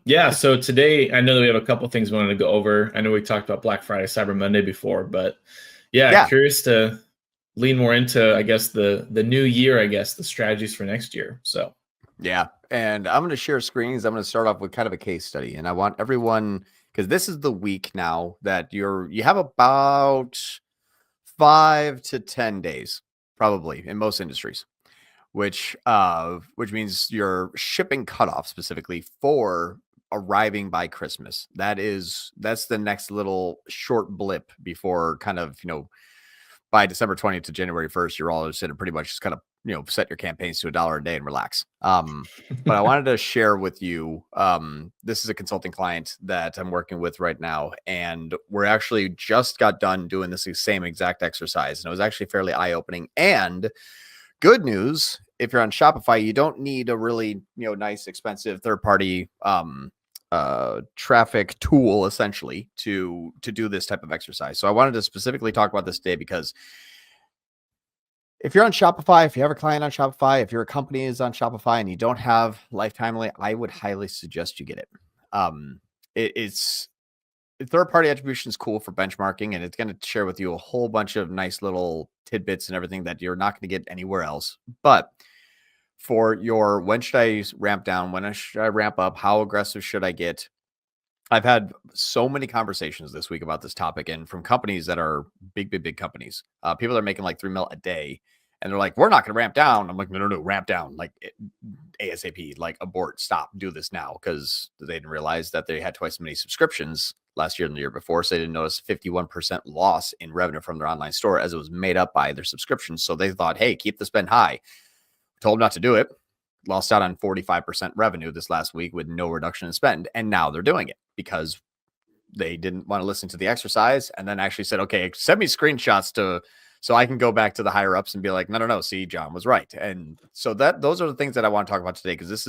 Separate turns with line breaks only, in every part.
Yeah, so today I know that we have a couple things we wanted to go over. I know we talked about Black Friday, Cyber Monday before, but yeah,
Yeah,
curious to lean more into, I guess, the new year, I guess, the strategies for next year. So,
yeah. And I'm going to share screens. I'm going to start off with kind of a case study, and I want everyone because this is the week now that you have about 5 to 10 days, probably in most industries, which means your shipping cutoff specifically for arriving by Christmas. That's the next little short blip before kind of by December 20th to January 1st, you're all of a sudden pretty much just kind of, set your campaigns to $1 a day and relax. But I wanted to share with you, this is a consulting client that I'm working with right now. And we're actually just got done doing this same exact exercise. And it was actually fairly eye opening. And good news, if you're on Shopify, you don't need a really, nice, expensive third party, traffic tool essentially to do this type of exercise. So I wanted to specifically talk about this today because if you're on Shopify, if you have a client on Shopify, if your company is on Shopify and you don't have Lifetime, I would highly suggest you get it. It's third party attribution is cool for benchmarking, and it's going to share with you a whole bunch of nice little tidbits and everything that you're not going to get anywhere else. But for your when should I ramp down, when should I ramp up, how aggressive should I get? I've had so many conversations this week about this topic, and from companies that are big companies, people that are making like 3 mil a day, and they're like, "We're not going to ramp down." I'm like, "No, ramp down, like ASAP, like abort, stop, do this now," because they didn't realize that they had twice as many subscriptions last year than the year before, so they didn't notice 51% loss in revenue from their online store as it was made up by their subscriptions. So they thought, "Hey, keep the spend high." Told them not to do it. Lost out on 45% revenue this last week with no reduction in spend. And now they're doing it because they didn't want to listen to the exercise and then actually said, okay, send me screenshots so I can go back to the higher ups and be like, no, see, John was right. And so those are the things that I want to talk about today, because this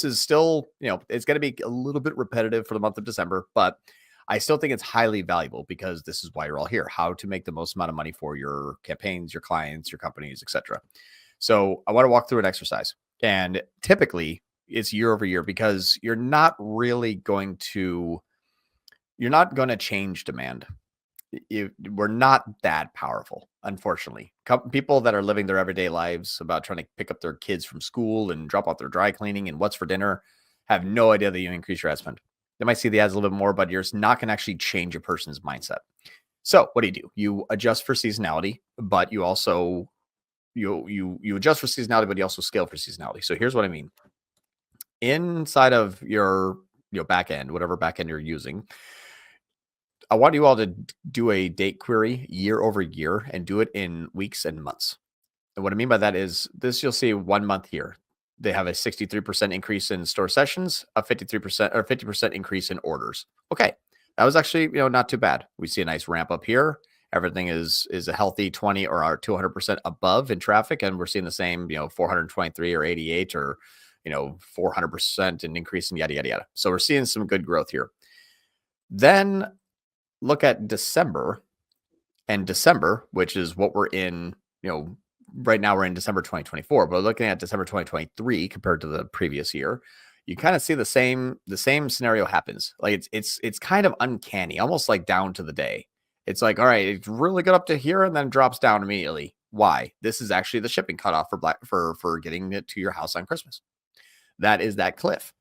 is still, it's going to be a little bit repetitive for the month of December, but I still think it's highly valuable because this is why you're all here, how to make the most amount of money for your campaigns, your clients, your companies, etc. So I want to walk through an exercise. And typically it's year over year because you're not going to change demand. We're not that powerful, unfortunately. People that are living their everyday lives about trying to pick up their kids from school and drop off their dry cleaning and what's for dinner have no idea that you increase your ad spend. They might see the ads a little bit more, but you're not going to actually change a person's mindset. So what do? You adjust for seasonality, but you also you adjust for seasonality, but you also scale for seasonality. So here's what I mean. Inside of your back end, whatever back end you're using, I want you all to do a date query year over year and do it in weeks and months. And what I mean by that is this: you'll see 1 month here. They have a 63% increase in store sessions, a 53% or 50% increase in orders. Okay. That was actually, not too bad. We see a nice ramp up here. Everything is a healthy 20 or 200% above in traffic. And we're seeing the same, 423 or 88 or, 400% an increase in yada, yada, yada. So we're seeing some good growth here. Then look at December, which is what we're in, right now we're in December 2024, but looking at December 2023 compared to the previous year, you kind of see the same scenario happens. Like it's kind of uncanny, almost like down to the day. It's like, all right, it's really good up to here and then drops down immediately. Why? This is actually the shipping cutoff for getting it to your house on Christmas. That is that cliff.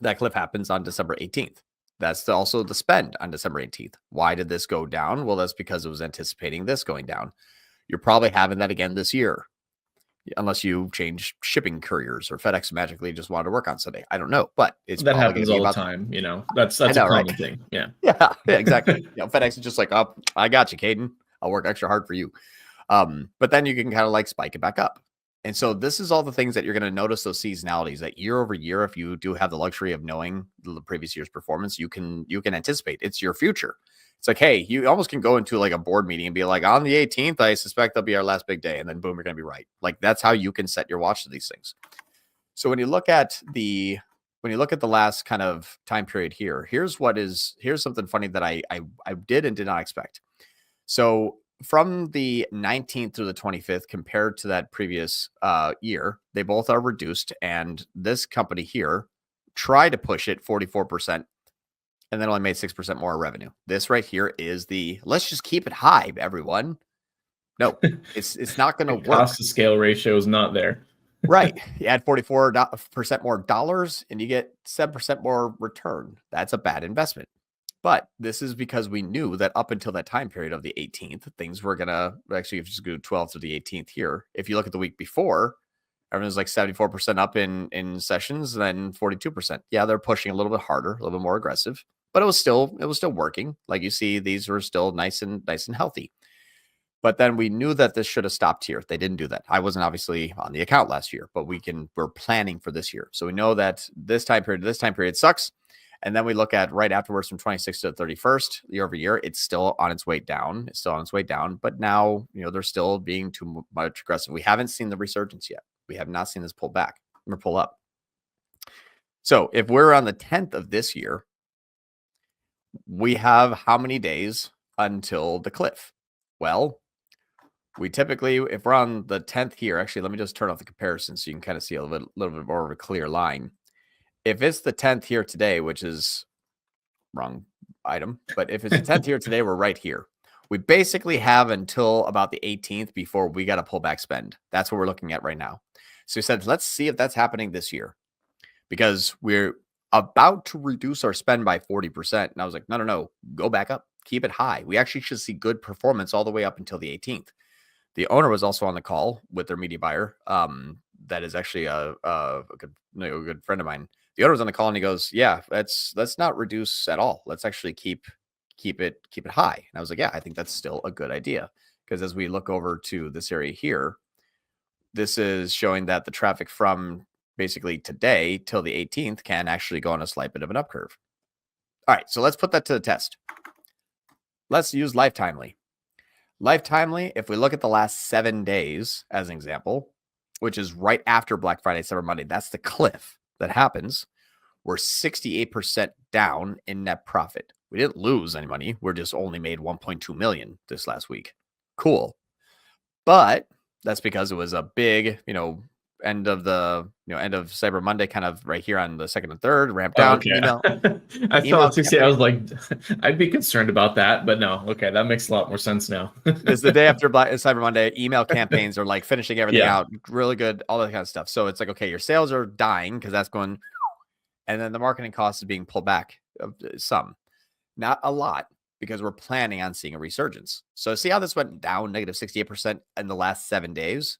That cliff happens on December 18th. That's also the spend on December 18th. Why did this go down? Well, that's because it was anticipating this going down. You're probably having that again this year, unless you change shipping couriers or FedEx magically just wanted to work on Sunday. I don't know, but it's
that
probably going
happens
to be
all the
about.
time, That's
I
a
know, right?
common thing. Yeah.
Yeah, exactly. FedEx is just like, oh, I got you, Caden. I'll work extra hard for you. But then you can kind of like spike it back up. And so this is all the things that you're going to notice, those seasonalities that year over year, if you do have the luxury of knowing the previous year's performance, you can anticipate. It's your future. It's like, hey, you almost can go into like a board meeting and be like, on the 18th, I suspect that'll be our last big day. And then boom, you're going to be right. Like that's how you can set your watch to these things. So when you look at the last kind of time period here, here's something funny that I did and did not expect. So from the 19th through the 25th, compared to that previous year, they both are reduced. And this company here, try to push it 44%, and then only made 6% more revenue. This right here is let's just keep it high, everyone. No, it's not going to work.
Cost to scale ratio is not there.
Right. You add 44% more dollars and you get 7% more return. That's a bad investment. But this is because we knew that up until that time period of the 18th, things were going to actually, if you just go 12th to the 18th here, if you look at the week before, everyone's like 74% up in sessions, then 42%. Yeah, they're pushing a little bit harder, a little bit more aggressive, but it was still working. Like you see, these were still nice and healthy. But then we knew that this should have stopped here. They didn't do that. I wasn't obviously on the account last year, but we're planning for this year. So we know that this time period sucks. And then we look at right afterwards from 26th to the 31st year over year, it's still on its way down. It's still on its way down. But now, they're still being too much aggressive. We haven't seen the resurgence yet. We have not seen this pull back or pull up. So if we're on the 10th of this year, we have how many days until the cliff? Well, we typically, if we're on the 10th here, actually, let me just turn off the comparison so you can kind of see a little bit more of a clear line. If it's the 10th here today, which is wrong item, but if it's the 10th here today, we're right here. We basically have until about the 18th before we got to pull back spend. That's what we're looking at right now. So we said, let's see if that's happening this year because we're about to reduce our spend by 40%. And I was like, no, go back up, keep it high. We actually should see good performance all the way up until the 18th. The owner was also on the call with their media buyer. That is actually a good friend of mine. The owner was on the call and he goes, yeah, let's not reduce at all. Let's actually keep it high. And I was like, yeah, I think that's still a good idea. Because as we look over to this area here, this is showing that the traffic from basically today till the 18th can actually go on a slight bit of an up curve. All right, so let's put that to the test. Let's use Lifetimely. Lifetimely, if we look at the last 7 days as an example, which is right after Black Friday, Cyber Monday, that's the cliff that happens. We're 68% down in net profit. We didn't lose any money. We're just only made 1.2 million this last week. Cool. But that's because it was a big, end of Cyber Monday, kind of right here on the 2nd and 3rd, ramped down.
Okay. I thought I was like, I'd be concerned about that, but no. Okay, that makes a lot more sense now.
It's the day after Cyber Monday. Email campaigns are like finishing everything out, really good, all that kind of stuff. So it's like, okay, your sales are dying because that's going, and then the marketing cost is being pulled back some, not a lot, because we're planning on seeing a resurgence. So see how this went down negative 68% in the last 7 days.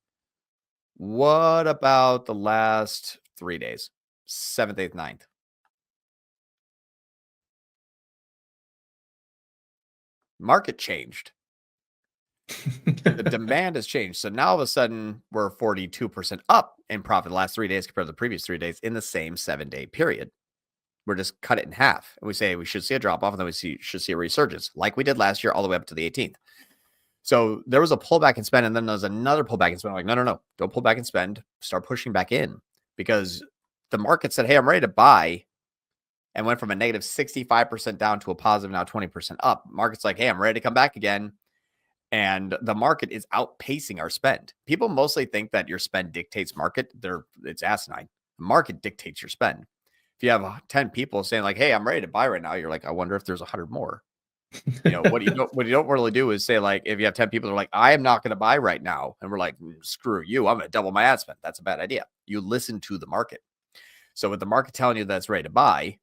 What about the last 3 days? 7th, 8th, 9th. Market changed. The demand has changed. So now all of a sudden we're 42% up in profit the last 3 days compared to the previous 3 days in the same 7-day period. We're just cut it in half. And we say we should see a drop off and then we should see a resurgence like we did last year all the way up to the 18th. So there was a pullback in spend, and then there's another pullback in spend. I'm like, no, don't pull back in spend. Start pushing back in because the market said, hey, I'm ready to buy, and went from a negative 65% down to a positive now 20% up. Market's like, hey, I'm ready to come back again. And the market is outpacing our spend. People mostly think that your spend dictates market. It's asinine. The market dictates your spend. If you have 10 people saying like, hey, I'm ready to buy right now, you're like, I wonder if there's 100 more. What you don't really do is say, like, if you have 10 people that are like, I am not going to buy right now, and we're like, screw you, I'm going to double my ad spend. That's a bad idea. You listen to the market. So with the market telling you that it's ready to buy,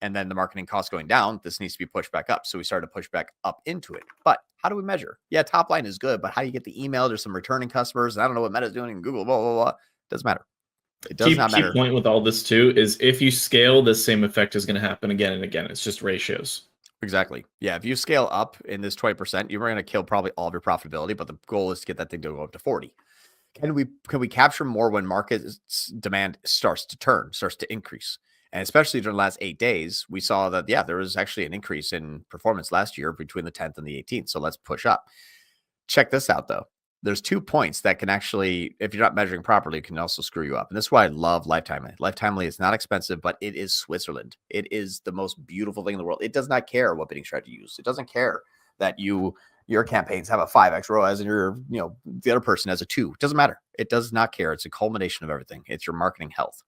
and then the marketing costs going down, this needs to be pushed back up. So we started to push back up into it. But how do we measure? Yeah, top line is good, but how do you get the email? There's some returning customers. And I don't know what Meta's doing in Google, blah, blah, blah. Doesn't matter. It does not matter.
Key point with all this too is if you scale, the same effect is going to happen again and again. It's just ratios.
Exactly. Yeah. If you scale up in this 20%, you're going to kill probably all of your profitability, but the goal is to get that thing to go up to 40. Can we capture more when market demand starts to increase? And especially during the last 8 days, we saw that, there was actually an increase in performance last year between the 10th and the 18th. So let's push up. Check this out, though. There's 2 points that can actually, if you're not measuring properly, can also screw you up. And this is why I love Lifetimely. Lifetimely is not expensive, but it is Switzerland. It is the most beautiful thing in the world. It does not care what bidding strategy you use. It doesn't care that your campaigns have a 5x ROAS and the other person has a 2. It doesn't matter. It does not care. It's a culmination of everything. It's your marketing health.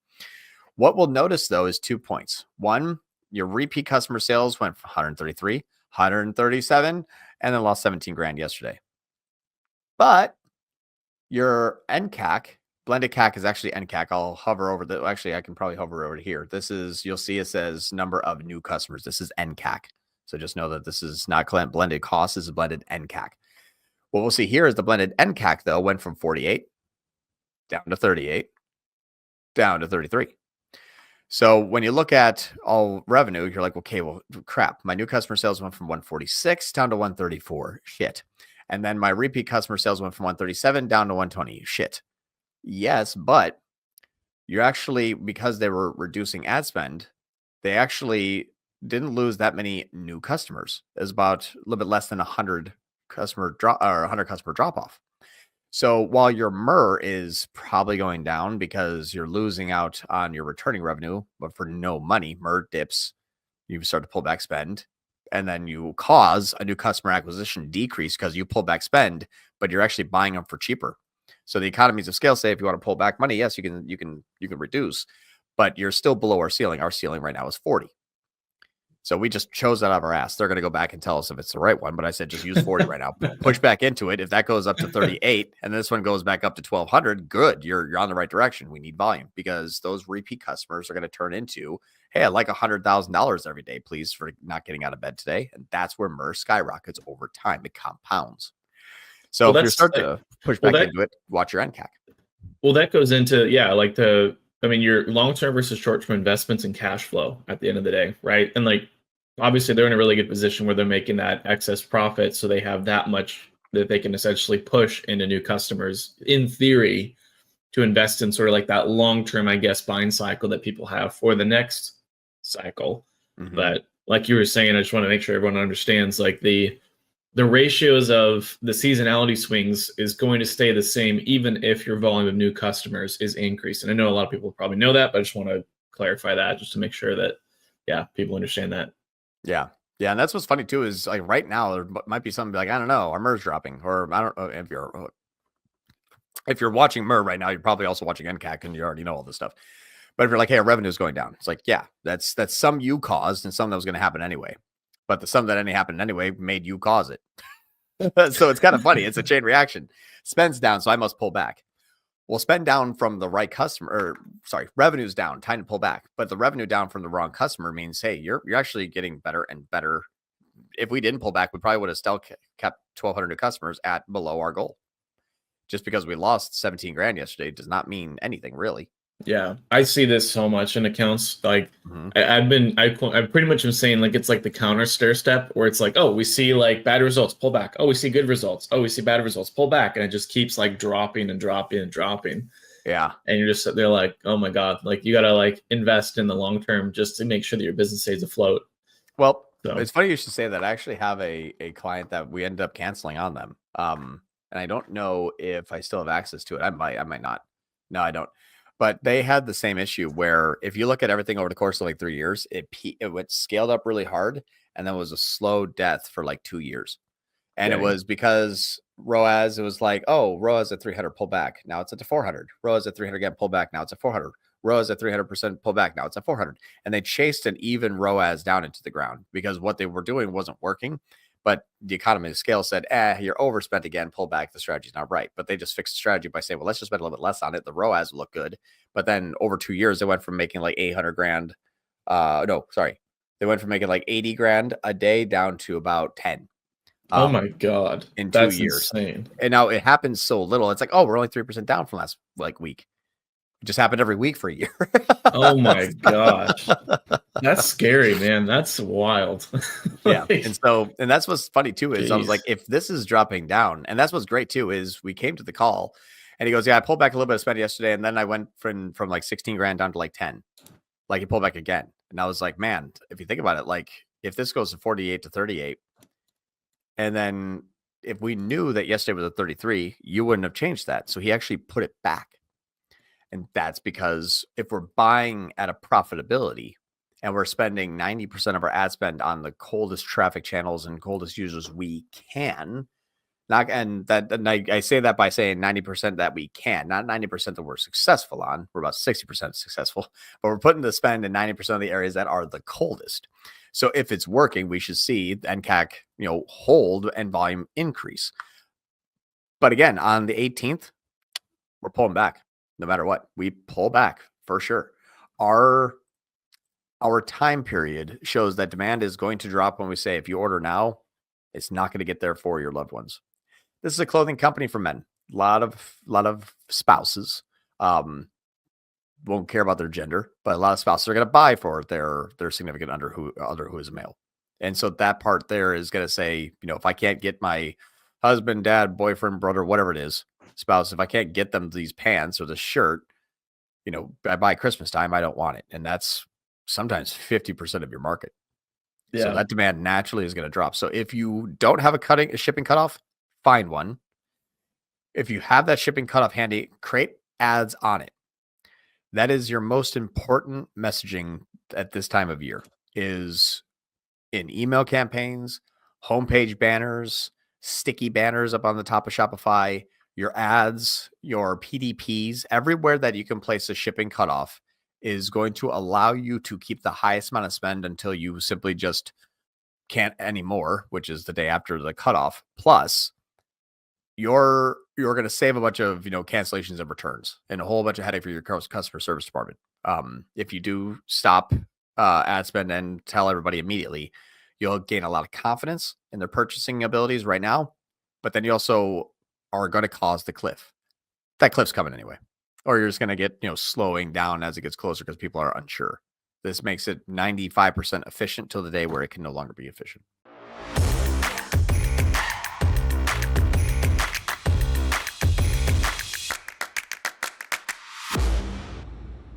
What we'll notice though is 2 points. One, your repeat customer sales went from 133, 137, and then lost 17 grand yesterday. But your NCAC, blended CAC is actually NCAC. I'll hover over the, actually, I can probably hover over to here. This is, you'll see it says number of new customers. This is NCAC. So just know that this is not blended cost, this is blended NCAC. What we'll see here is the blended NCAC though went from 48 down to 38, down to 33. So when you look at all revenue, you're like, okay, well, crap. My new customer sales went from 146 down to 134. Shit. And then my repeat customer sales went from 137 down to 120. Shit. Yes, but you're actually, because they were reducing ad spend, they actually didn't lose that many new customers. It was about a little bit less than 100 customer drop or 100 customer drop off. So while your MER is probably going down because you're losing out on your returning revenue, but for no money, MER dips, you start to pull back spend, and then you cause a new customer acquisition decrease because you pull back spend, but you're actually buying them for cheaper. So the economies of scale say if you want to pull back money, yes, you can reduce, but you're still below our ceiling. Our ceiling right now is 40. So we just chose that out of our ass. They're going to go back and tell us if it's the right one. But I said, just use 40 right now. Push back into it. If that goes up to 38 and this one goes back up to 1200, good. You're on the right direction. We need volume because those repeat customers are going to turn into, hey, I like $100,000 every day, please, for not getting out of bed today. And that's where MER skyrockets over time. It compounds. So if you start to push back into it, watch your NCAC.
Well, that goes into, like your long-term versus short-term investments and cash flow at the end of the day, right? And like, obviously they're in a really good position where they're making that excess profit. So they have that much that they can essentially push into new customers in theory to invest in sort of like that long-term, I guess, buying cycle that people have for the next cycle. Mm-hmm. But like you were saying, I just want to make sure everyone understands like the ratios of the seasonality swings is going to stay the same, even if your volume of new customers is increased. And I know a lot of people probably know that, but I just want to clarify that just to make sure that, people understand that.
Yeah. Yeah. And that's what's funny too, is like right now, there might be something like, I don't know, our MER's dropping, or I don't know if you're watching MER right now, you're probably also watching NCAC and you already know all this stuff. But if you're like, hey, our revenue is going down, it's like, yeah, that's some you caused and some that was going to happen anyway. But the sum that happened anyway made you cause it. So it's kind of funny. It's a chain reaction. Spend's down, so I must pull back. Well, spend down from the right customer, revenue's down, time to pull back. But the revenue down from the wrong customer means, hey, you're actually getting better and better. If we didn't pull back, we probably would have still kept 1,200 new customers at below our goal. Just because we lost 17 grand yesterday does not mean anything, really.
Yeah, I see this so much in accounts. Like I pretty much am saying like it's like the counter stair step where it's like, oh, we see like bad results, pull back. Oh, we see good results. Oh, we see bad results, pull back, and it just keeps like dropping and dropping and dropping.
Yeah,
and you're just there like, oh my god, like you gotta like invest in the long term just to make sure that your business stays afloat.
Well, it's funny you should say that. I actually have a client that we ended up canceling on them. And I don't know if I still have access to it. I might not. No, I don't. But they had the same issue where if you look at everything over the course of like 3 years, it went scaled up really hard. And then was a slow death for like 2 years. And It was because ROAS, it was like, oh, ROAS at 300, pull back. Now it's at 400. ROAS at 300 again, pull back. Now it's at 400. ROAS at 300%, pull back. Now it's at 400. And they chased an even ROAS down into the ground because what they were doing wasn't working. But the economy of scale said, you're overspent again, pull back. The strategy's not right. But they just fixed the strategy by saying, well, let's just spend a little bit less on it. The ROAS will look good. But then over 2 years, they went from making like 800 grand. They went from making like 80 grand a day down to about 10.
Oh my God.
In 2 years.
Insane.
And now it happens so little. It's like, oh, we're only 3% down from last week. It just happened every week for a year.
Oh my gosh. That's scary, man. That's wild.
Yeah. And that's what's funny too, is I was like, if this is dropping down, and that's what's great too, is we came to the call and he goes, yeah, I pulled back a little bit of spend yesterday. And then I went from like 16 grand down to like 10, like he pulled back again. And I was like, man, if you think about it, like if this goes to 48 to 38, and then if we knew that yesterday was a 33, you wouldn't have changed that. So he actually put it back. And that's because if we're buying at a profitability and we're spending 90% of our ad spend on the coldest traffic channels and coldest users we can, Not and that and I say that by saying 90% that we can, not 90% that we're successful on. We're about 60% successful, but we're putting the spend in 90% of the areas that are the coldest. So if it's working, we should see NCAC, hold and volume increase. But again, on the 18th, we're pulling back no matter what. We pull back for sure. Our time period shows that demand is going to drop when we say if you order now, it's not going to get there for your loved ones. This is a clothing company for men. A lot of spouses won't care about their gender, but a lot of spouses are going to buy for their significant other who is a male. And so that part there is going to say, if I can't get my husband, dad, boyfriend, brother, whatever it is, spouse, if I can't get them these pants or the shirt, by Christmas time, I don't want it. And that's sometimes 50% of your market.
Yeah.
So that demand naturally is going to drop. So if you don't have a shipping cutoff, find one. If you have that shipping cutoff handy, create ads on it. That is your most important messaging at this time of year, is in email campaigns, homepage banners, sticky banners up on the top of Shopify, your ads, your PDPs, everywhere that you can place a shipping cutoff is going to allow you to keep the highest amount of spend until you simply just can't anymore, which is the day after the cutoff. Plus, you're going to save a bunch of cancellations and returns and a whole bunch of headache for your customer service department. If you do stop ad spend and tell everybody immediately, you'll gain a lot of confidence in their purchasing abilities right now, but then you also are going to cause the cliff. That cliff's coming anyway, or you're just going to get slowing down as it gets closer because people are unsure. This makes it 95% efficient till the day where it can no longer be efficient.